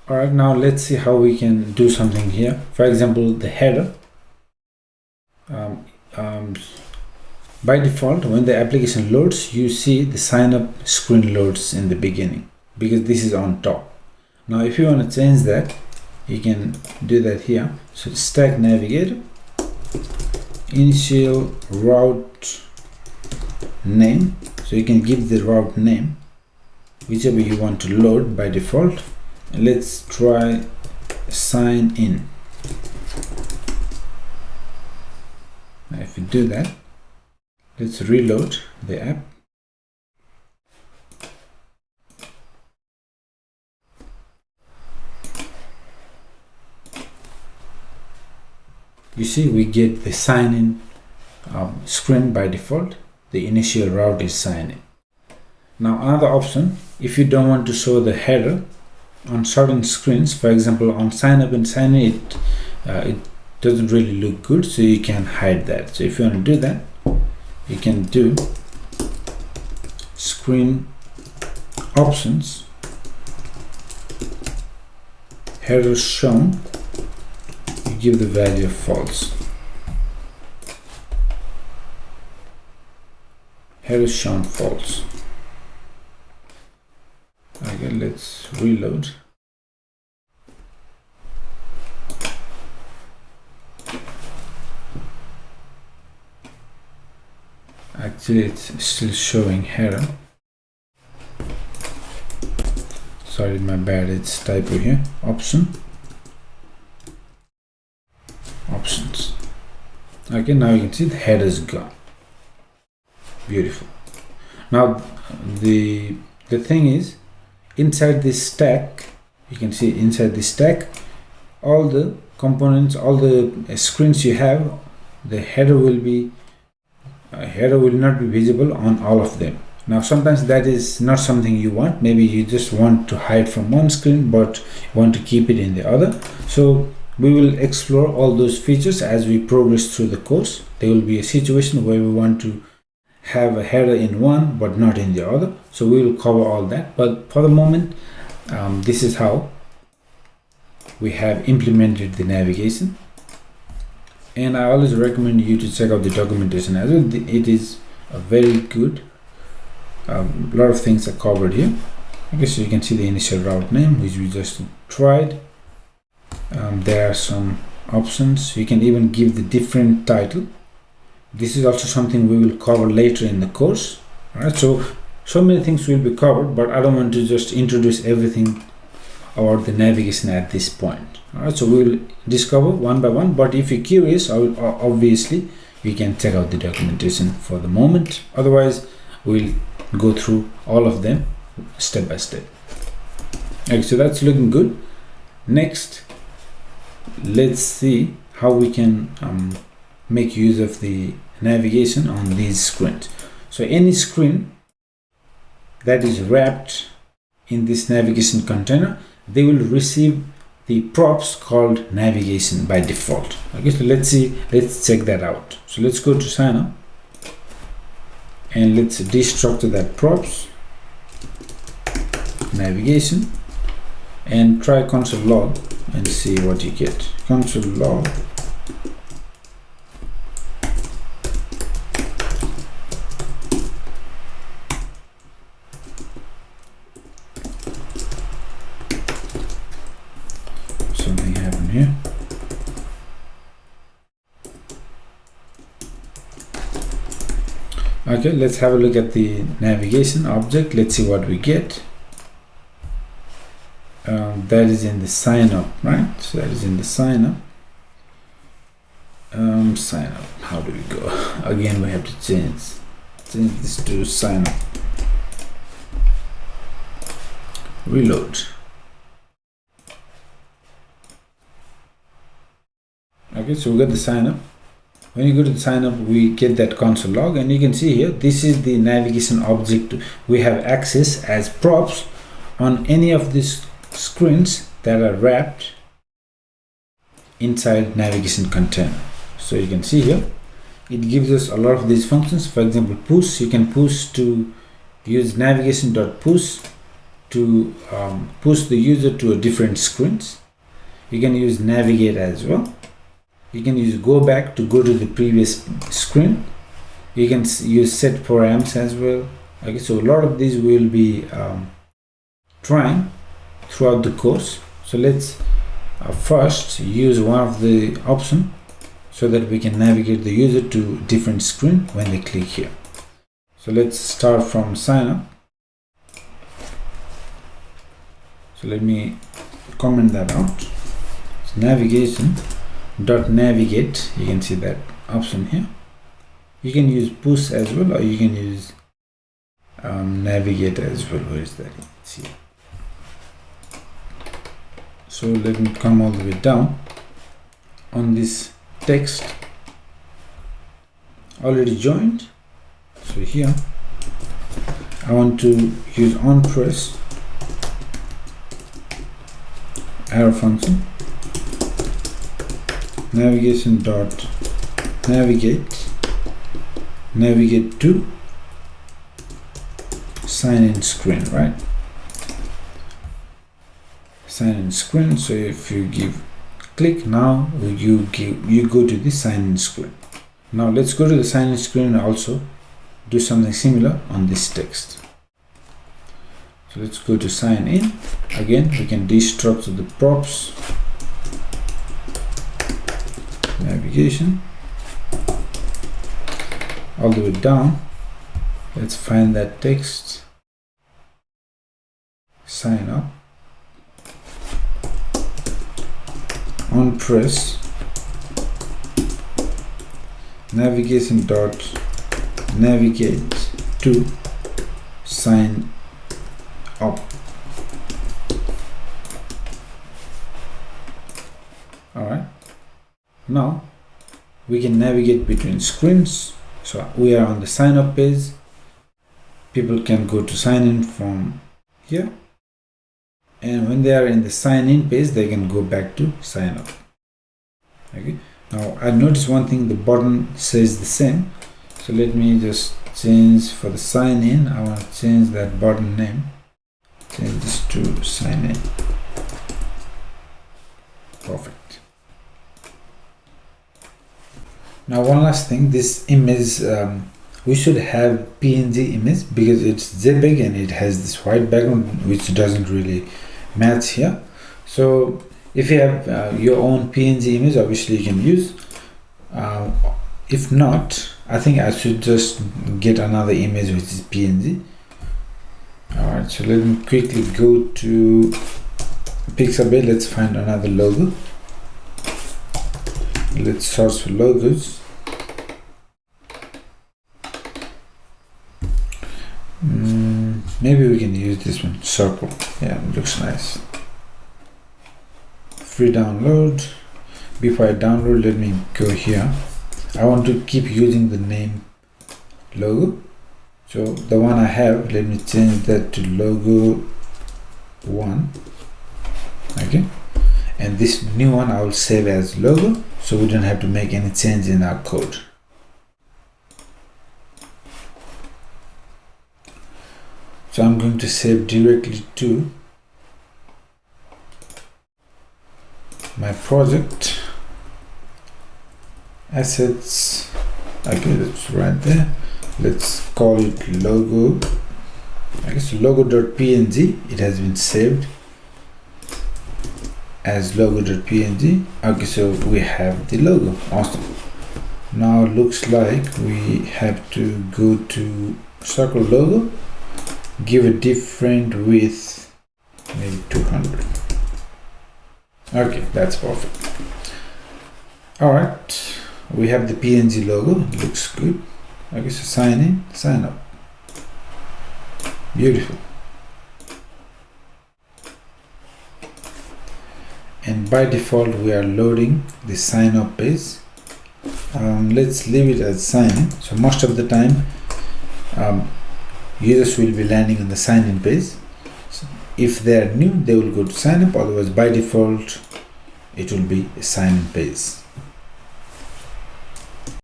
All right, now let's see how we can do something here. For example, the header. By default, when the application loads, you see the sign up screen loads in the beginning because this is on top. Now if you want to change that, you can do that here. So stack navigator, initial route name, so you can give the route name whichever you want to load by default. And let's try sign in. Now if we do that, let's reload the app. You see we get the sign in screen by default. The initial route is sign in. Now another option, if you don't want to show the header on certain screens, for example on sign up and sign in, it doesn't really look good, so you can hide that. So if you want to do that, you can do screen options, header shown, you give the value of false. Header shown false. Okay, let's reload. Actually, it's still showing header. Sorry, my bad, it's typo here. Options. Okay, now you can see the header is gone. Beautiful. Now the thing is, inside this stack, you can see inside this stack, all the components, all the screens you have, the header will not be visible on all of them. Now sometimes that is not something you want. Maybe you just want to hide from one screen but you want to keep it in the other. So we will explore all those features as we progress through the course. There will be a situation where we want to have a header in one but not in the other, so we will cover all that. But for the moment, this is how we have implemented the navigation, and I always recommend you to check out the documentation as well. It is a very good. A lot of things are covered here. Okay, so you can see the initial route name which we just tried. There are some options. You can even give the different title. This is also something we will cover later in the course. All right, so many things will be covered, but I don't want to just introduce everything about the navigation at this point. All right, so we will discover one by one, but if you're curious, obviously you can check out the documentation for the moment. Otherwise, we'll go through all of them step by step. Okay, so that's looking good. Next, let's see how we can make use of the navigation on these screens. So any screen that is wrapped in this navigation container, they will receive the props called navigation by default. Okay, so let's check that out. So let's go to sign up and let's destructure that props navigation and try console log and see what you get. Console log something happened here. Okay, let's have a look at the navigation object. Let's see what we get. That is in the sign up, right? So that is in the sign up. Sign up. How do we go? Again, we have to change this to sign up. Reload. Okay, so we got the sign up. When you go to the sign up, we get that console log, and you can see here, this is the navigation object. We have access as props on any of these screens that are wrapped inside navigation container. So you can see here, it gives us a lot of these functions. For example, push, you can push to use navigation.push to push the user to a different screens. You can use navigate as well. You can use go back to go to the previous screen. You can use set params as well. Okay, so a lot of these will be trying throughout the course. So let's first use one of the option so that we can navigate the user to different screen when they click here. So let's start from sign up. So let me comment that out. So navigation dot navigate, you can see that option here. You can use push as well, or you can use navigate as well. Where is that? It's here. So let me come all the way down on this text already joined. So here I want to use on press arrow function, navigation dot navigate to sign in screen, right? Sign in screen. So if you give click, now you go to the sign in screen. Now let's go to the sign in screen and also do something similar on this text. So let's go to sign in. Again, we can destructure the props, navigation all the way down. Let's find that text, sign up, on press navigation dot navigate to sign up. All right, now we can navigate between screens. So we are on the sign up page. People can go to sign in from here, and when they are in the sign in page, they can go back to sign up. Okay, now I notice one thing, the button says the same. So let me just change for the sign in. I want to change that button name, change this to sign in. Perfect. Now one last thing, this image we should have PNG image because it's JPEG and it has this white background which doesn't really match here. So if you have your own PNG image, obviously you can use. If not, I think I should just get another image which is PNG. Alright, so let me quickly go to Pixabay. Let's find another logo. Let's search for logos. Maybe we can use this one, circle. Yeah, it looks nice. Free download. Before I download, let me go here. I want to keep using the name logo. So the one I have, let me change that to logo 1. Okay. And this new one I will save as logo, so we don't have to make any change in our code. So I'm going to save directly to my project assets. Okay, that's right there. Let's call it logo. I guess logo.png. It has been saved as logo.png. Okay, so we have the logo. Awesome. Now looks like we have to go to circle logo, give a different width, maybe 200. Okay, that's perfect. All right, we have the PNG logo. It looks good. Okay, so sign in, sign up. Beautiful. And by default we are loading the sign up page. Let's leave it as sign in. So most of the time users will be landing on the sign in page. So if they are new, they will go to sign up, otherwise by default it will be a sign in page.